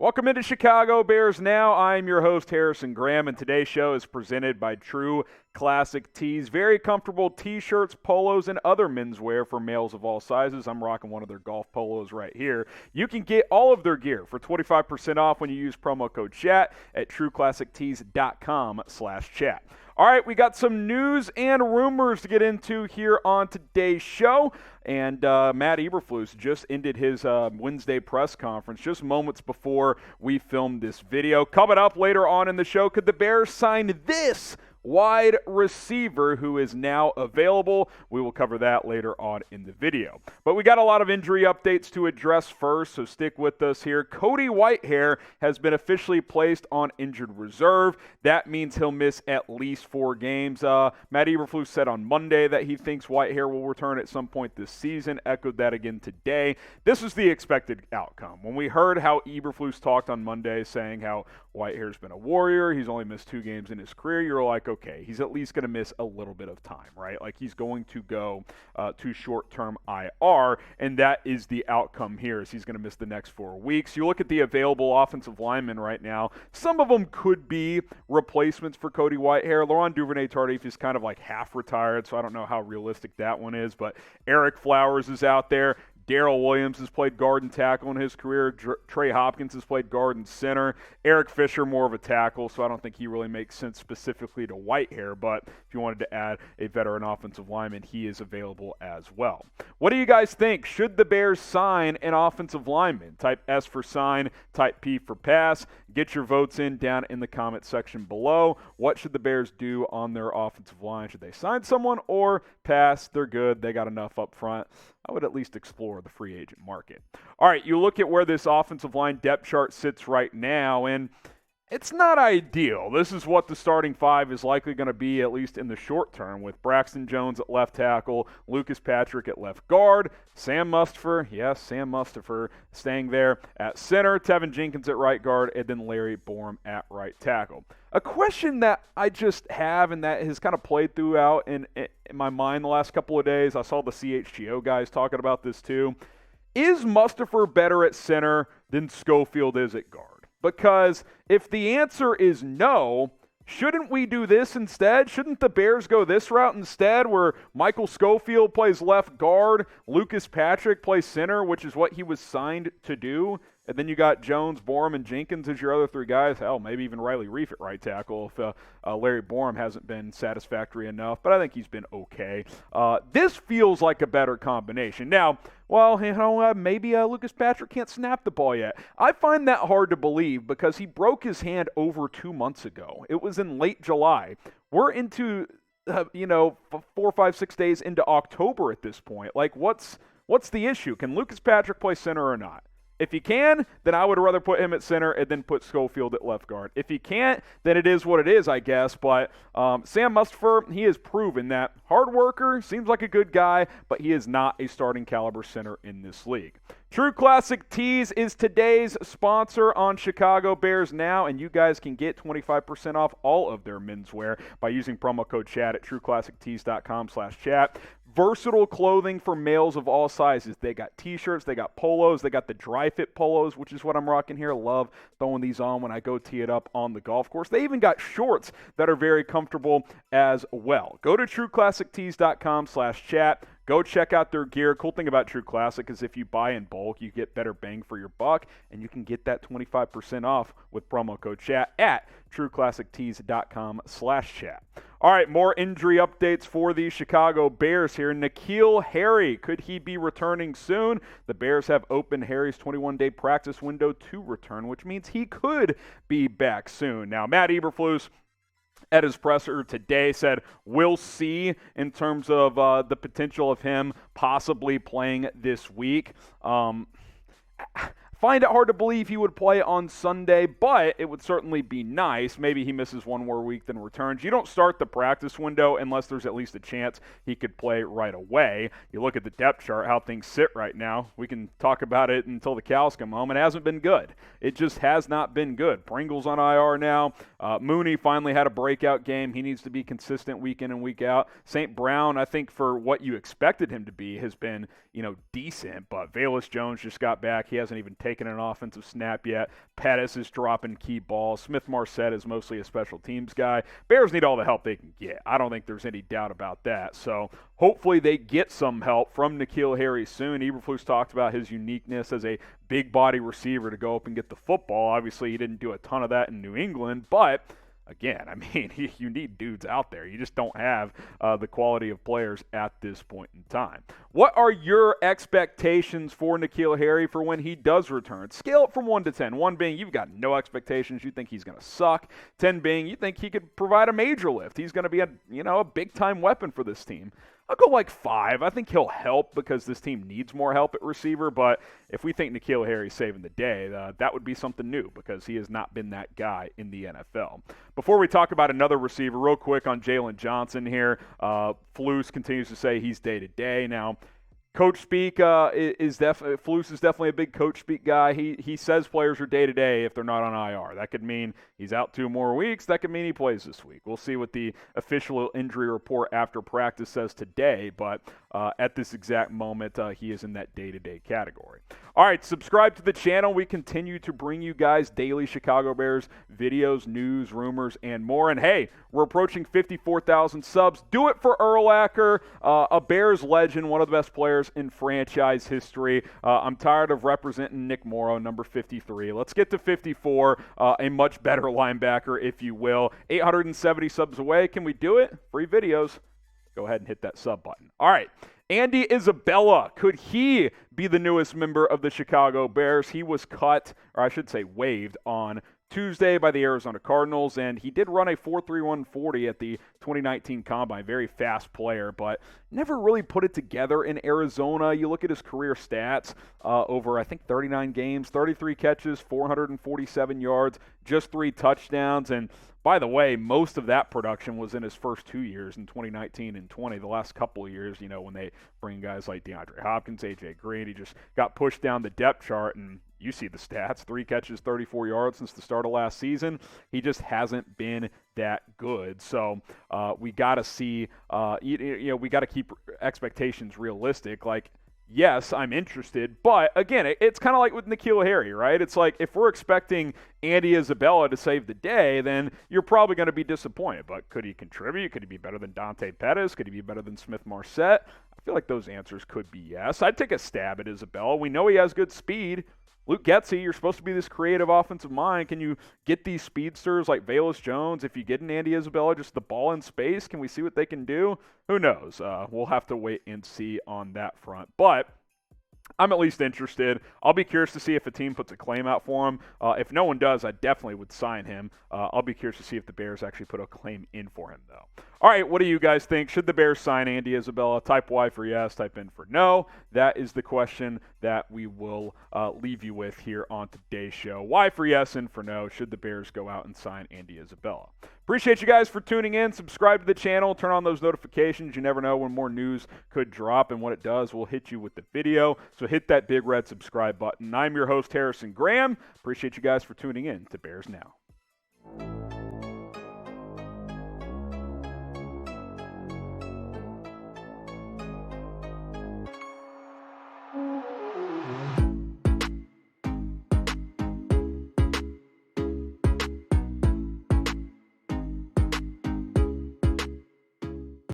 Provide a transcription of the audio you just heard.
Welcome into Chicago Bears Now. I'm your host, Harrison Graham, and today's show is presented by True Classic Tees. Very comfortable t-shirts, polos, and other menswear for males of all sizes. I'm rocking one of their golf polos right here. You can get all of their gear for 25% off when you use promo code CHAT at trueclassictees.com/chat. All right, we got some news and rumors to get into here on today's show. And Matt Eberflus just ended his Wednesday press conference just moments before we filmed this video. Coming up later on in the show, could the Bears sign this wide receiver who is now available? We will cover that later on in the video. But we got a lot of injury updates to address first, so stick with us here. Cody Whitehair has been officially placed on injured reserve. That means he'll miss at least 4 games. Matt Eberflus said on Monday that he thinks Whitehair will return at some point this season. Echoed that again today. This was the expected outcome. When we heard how Eberflus talked on Monday saying how Whitehair's been a warrior, he's only missed 2 games in his career, you're like, okay, he's at least going to miss a little bit of time, right? Like he's going to go to short-term IR, and that is the outcome here, is he's going to miss the next 4 weeks. You look at the available offensive linemen right now, some of them could be replacements for Cody Whitehair. Laurent Duvernay-Tardif is kind of like half retired, so I don't know how realistic that one is, but Eric Flowers is out there. Darrell Williams has played guard and tackle in his career. Trey Hopkins has played guard and center. Eric Fisher, more of a tackle, so I don't think he really makes sense specifically to Whitehair, but if you wanted to add a veteran offensive lineman, he is available as well. What do you guys think? Should the Bears sign an offensive lineman? Type S for sign, type P for pass. Get your votes in down in the comment section below. What should the Bears do on their offensive line? Should they sign someone or pass? They're good. They got enough up front. I would at least explore the free agent market. All right, you look at where this offensive line depth chart sits right now, and it's not ideal. This is what the starting 5 is likely going to be, at least in the short term, with Braxton Jones at left tackle, Lucas Patrick at left guard, Sam Mustipher, staying there at center, Tevin Jenkins at right guard, and then Larry Borom at right tackle. A question that I just have and that has kind of played throughout in my mind the last couple of days, I saw the CHGO guys talking about this too, is Mustipher better at center than Schofield is at guard? Because if the answer is no, shouldn't we do this instead? Shouldn't the Bears go this route instead, where Michael Schofield plays left guard, Lucas Patrick plays center, which is what he was signed to do, and then you got Jones, Borom, and Jenkins as your other 3 guys. Hell, maybe even Riley Reif at right tackle if Larry Borom hasn't been satisfactory enough, but I think he's been okay. This feels like a better combination. Now, well, maybe Lucas Patrick can't snap the ball yet. I find that hard to believe because he broke his hand over 2 months ago. It was in late July. We're into, 4, 5, 6 days into October at this point. Like, what's the issue? Can Lucas Patrick play center or not? If he can, then I would rather put him at center and then put Schofield at left guard. If he can't, then it is what it is, I guess. But Sam Mustipher, he has proven that hard worker, seems like a good guy, but he is not a starting caliber center in this league. True Classic Tees is today's sponsor on Chicago Bears Now, and you guys can get 25% off all of their menswear by using promo code CHAT at trueclassictees.com/chat. Versatile clothing for males of all sizes. They got t-shirts, they got polos, they got the dry fit polos, which is what I'm rocking here. Love throwing these on when I go tee it up on the golf course. They even got shorts that are very comfortable as well. Go to trueclassictees.com/chat. Go check out their gear. Cool thing about True Classic is if you buy in bulk, you get better bang for your buck, and you can get that 25% off with promo code CHAT at trueclassictees.com/chat. All right, more injury updates for the Chicago Bears here. N'Keal Harry, could he be returning soon? The Bears have opened Harry's 21-day practice window to return, which means he could be back soon. Now, Matt Eberflus at his presser today said, we'll see in terms of the potential of him possibly playing this week. Find it hard to believe he would play on Sunday, but it would certainly be nice. Maybe he misses 1 more week then returns. You don't start the practice window unless there's at least a chance he could play right away. You look at the depth chart, how things sit right now. We can talk about it until the cows come home. It hasn't been good. It just has not been good. Pringle's on IR now. Mooney finally had a breakout game. He needs to be consistent week in and week out. St. Brown, I think for what you expected him to be, has been, decent, but Velus Jones just got back. He hasn't even taken taken an offensive snap yet. Pettis is dropping key balls. Smith-Marsette is mostly a special teams guy. Bears need all the help they can get. I don't think there's any doubt about that. So hopefully they get some help from N'Keal Harry soon. Eberflus talked about his uniqueness as a big body receiver to go up and get the football. Obviously, he didn't do a ton of that in New England, but again, I mean, you need dudes out there. You just don't have the quality of players at this point in time. What are your expectations for N'Keal Harry for when he does return? Scale it from 1 to 10. 1 being you've got no expectations. You think he's going to suck. 10 being you think he could provide a major lift. He's going to be a big-time weapon for this team. I'll go like 5. I think he'll help because this team needs more help at receiver, but if we think N'Keal Harry's saving the day, that would be something new because he has not been that guy in the NFL. Before we talk about another receiver, real quick on Jaylon Johnson here, Flus continues to say he's day-to-day. Now, coach speak Flus is definitely a big coach speak guy. He says players are day-to-day if they're not on IR. That could mean he's out 2 more weeks. That could mean he plays this week. We'll see what the official injury report after practice says today, but at this exact moment, he is in that day-to-day category. All right, subscribe to the channel. We continue to bring you guys daily Chicago Bears videos, news, rumors, and more. And hey, we're approaching 54,000 subs. Do it for Urlacher, a Bears legend, one of the best players in franchise history. I'm tired of representing Nick Morrow, number 53. Let's get to 54, a much better linebacker, if you will. 870 subs away. Can we do it? Free videos. Go ahead and hit that sub button. All right. Andy Isabella, could he be the newest member of the Chicago Bears? He was cut, or I should say waived, on Tuesday by the Arizona Cardinals, and he did run a 4.31 40 at the 2019 Combine. Very fast player, but never really put it together in Arizona. You look at his career stats over, I think, 39 games, 33 catches, 447 yards, just 3 touchdowns, and by the way, most of that production was in his first 2 years in 2019 and 20. The last couple of years, when they bring guys like DeAndre Hopkins, A.J. Green, he just got pushed down the depth chart, and you see the stats, 3 catches, 34 yards since the start of last season. He just hasn't been that good. So we got to see, we got to keep expectations realistic. Like, yes, I'm interested, but again, it's kind of like with N'Keal Harry, right? It's like if we're expecting Andy Isabella to save the day, then you're probably going to be disappointed. But could he contribute? Could he be better than Dante Pettis? Could he be better than Smith-Marsette? I feel like those answers could be yes. I'd take a stab at Isabella. We know he has good speed. Luke Getsy, you're supposed to be this creative offensive mind. Can you get these speedsters like Velus Jones? If you get an Andy Isabella, just the ball in space, can we see what they can do? Who knows? We'll have to wait and see on that front. But I'm at least interested. I'll be curious to see if a team puts a claim out for him. If no one does, I definitely would sign him. I'll be curious to see if the Bears actually put a claim in for him, though. All right, what do you guys think? Should the Bears sign Andy Isabella? Type Y for yes, type N for no. That is the question that we will leave you with here on today's show. Y for yes, N for no. Should the Bears go out and sign Andy Isabella? Appreciate you guys for tuning in. Subscribe to the channel. Turn on those notifications. You never know when more news could drop, and when it does, we'll hit you with the video. So hit that big red subscribe button. I'm your host, Harrison Graham. Appreciate you guys for tuning in to Bears Now.